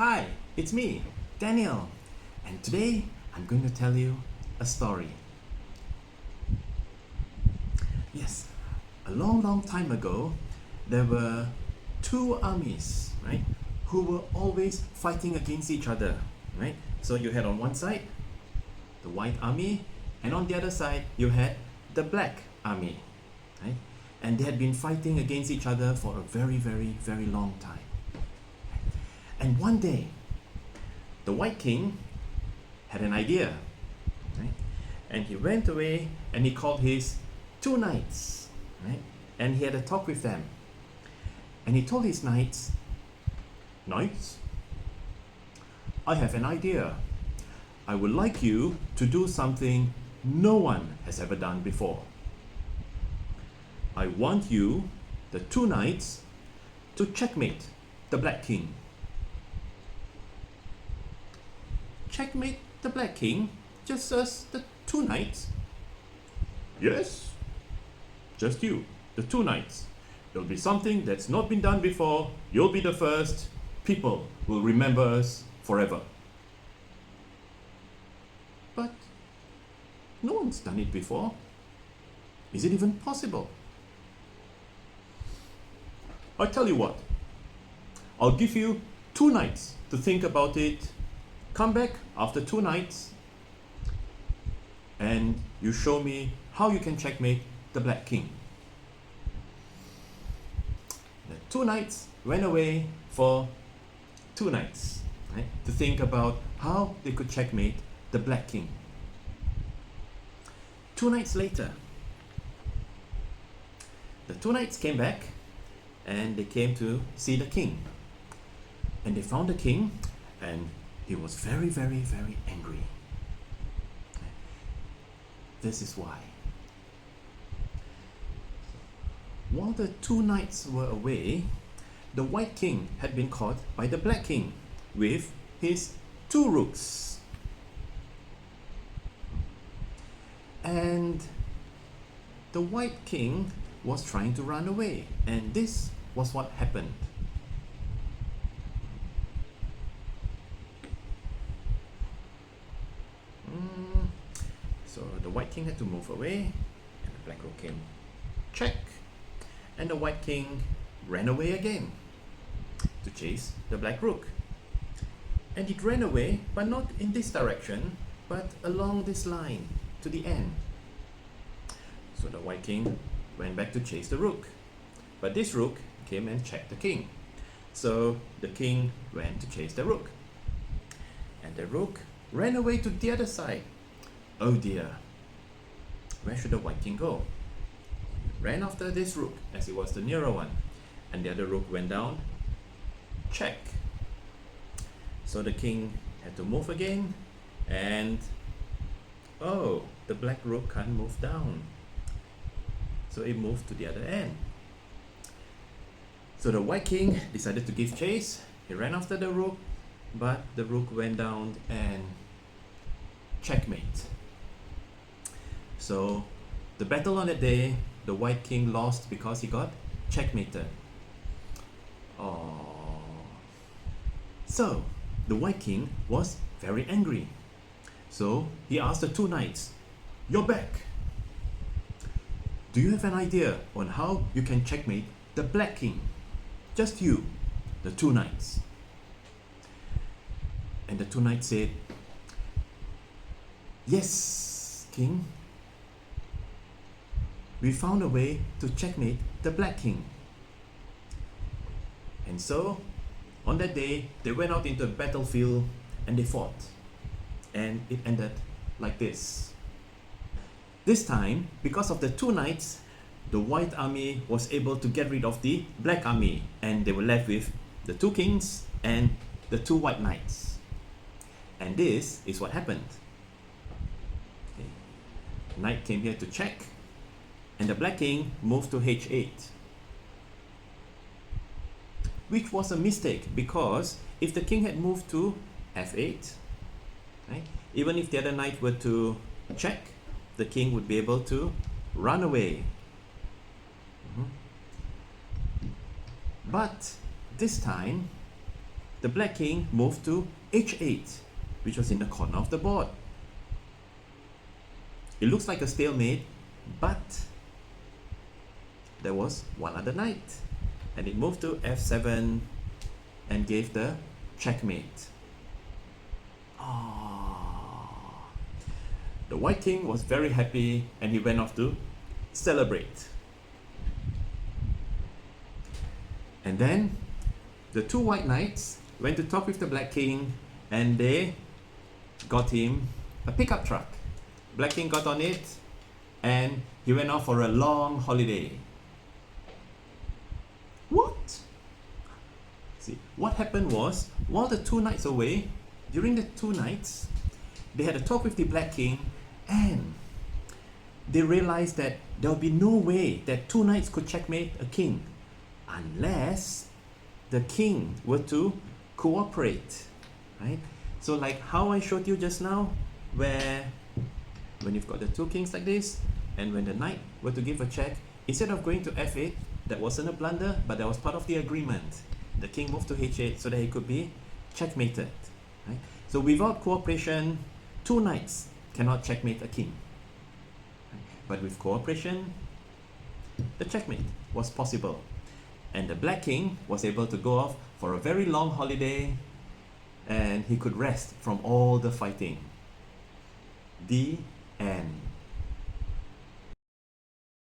Hi, it's me, Daniel, and today I'm going to tell you a story. Yes, a long time ago, there were two armies, right, who were always fighting against each other, right? So you had on one side the white army, and on the other side you had the black army, right? And they had been fighting against each other for a very long time. And one day, the White King had an idea, right? And he went away and he called his two knights, right? And he had a talk with them. And he told his knights, "Knights, I have an idea. I would like you to do something no one has ever done before. I want you, the two knights, to checkmate the Black King." Checkmate the Black King? Just us, the two knights? Yes, just you, the two knights. It'll be something that's not been done before. You'll be the first. People will remember us forever. But no one's done it before. Is it even possible? I tell you what, I'll give you 2 nights to think about it. Come back after 2 nights and you show me how you can checkmate the Black King. The 2 knights went away for 2 nights, right, to think about how they could checkmate the Black King. 2 nights later, the 2 knights came back and they came to see the king. And they found the king and he was very angry. This is why. While the 2 knights were away, the White King had been caught by the Black King with his 2 rooks. And the White King was trying to run away, and this was what happened. So the White King had to move away, and the Black Rook came, check, and the White King ran away again to chase the Black Rook. And it ran away, but not in this direction, but along this line to the end. So the White King went back to chase the Rook, but this Rook came and checked the King. So the King went to chase the Rook, and the Rook ran away to the other side. Oh dear, where should the White King go? He ran after this Rook as it was the nearer one, and the other Rook went down, check. So the King had to move again, and oh, the Black Rook can't move down. So it moved to the other end. So the White King decided to give chase. He ran after the Rook, but the Rook went down and checkmate. So the battle on that day, the White King lost because he got checkmated. Oh. So the White King was very angry. So he asked the 2 knights, "You're back. Do you have an idea on how you can checkmate the Black King? Just you, the 2 knights." And the 2 knights said, "Yes, King. We found a way to checkmate the Black King." And so, on that day, they went out into the battlefield and they fought. And it ended like this. This time, because of the 2 knights, the White Army was able to get rid of the Black Army, and they were left with the 2 kings and the 2 White Knights. And this is what happened. Okay. Knight came here to check, and the Black King moved to H8. Which was a mistake, because if the king had moved to F8, right, even if the other knight were to check, the king would be able to run away. But this time, the black king moved to h8, which was in the corner of the board. It looks like a stalemate, but there was one other knight, and it moved to f7 and gave the checkmate. The white king was very happy and he went off to celebrate. And then the two white knights went to talk with the black king and they got him a pickup truck. Black king got on it and he went off for a long holiday. What? See, what happened was, while the two nights away, during the two nights, they had a talk with the black king and they realized that there would be no way that two knights could checkmate a king unless the king were to cooperate, right? So like how I showed you just now, where when you've got the two kings like this, and when the knight were to give a check, instead of going to f8, that wasn't a blunder, but that was part of the agreement. The king moved to h8 so that he could be checkmated, right? So without cooperation, two knights cannot checkmate a king. Right? But with cooperation, the checkmate was possible. And the black king was able to go off for a very long holiday and he could rest from all the fighting. The end.